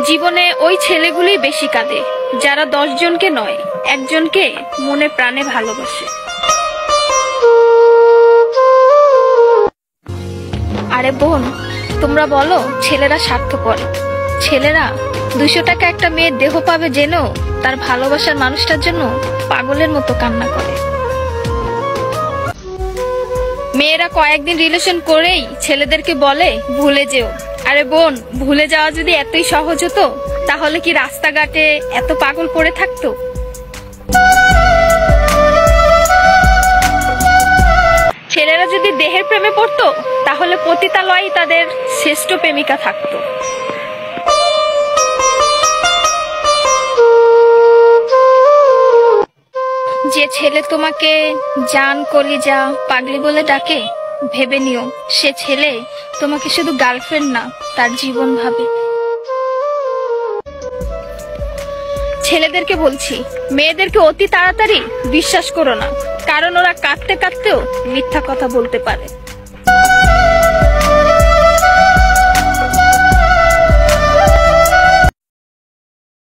জীবনে ওই ছেলেগুলোই বেশি কাঁদে যারা 10 জনকে নয়, একজনকে মনে প্রাণে ভালোবাসে। আরে বোন, তোমরা বলো ছেলেরা স্বার্থপর। ছেলেরা 200 টাকা একটা মেয়ের দেহ পাবে জেনেও তার ভালোবাসার মানুষটার জন্য পাগলের মতো কান্না করে। মেয়েরা কয়েকদিন রিলেশন করেই ছেলেদেরকে বলে ভুলে যেও। আরে বোন, ভুলে যাওয়া যদি এতই সহজ হতো তাহলে কি রাস্তাঘাটে এত পাগল পড়ে থাকতো? ছেলেরা যদি দেহের প্রেমে পড়তো তাহলে পতিতালয়েই তাদের শ্রেষ্ঠ প্রেমিকা থাকতো। যে ছেলে তোমাকে জান, কলিজা, পাগলি বলে ডাকে, ভেবে নিও সে ছেলে তোমাকে শুধু গার্লফ্রেন্ড না, তার জীবন ভাবে। ছেলেদেরকে বলছি, মেয়েদেরকে অতি তাড়াতাড়ি বিশ্বাস করো না, কারণ ওরা কাঁদতে কাঁদতেও মিথ্যা কথা বলতে পারে।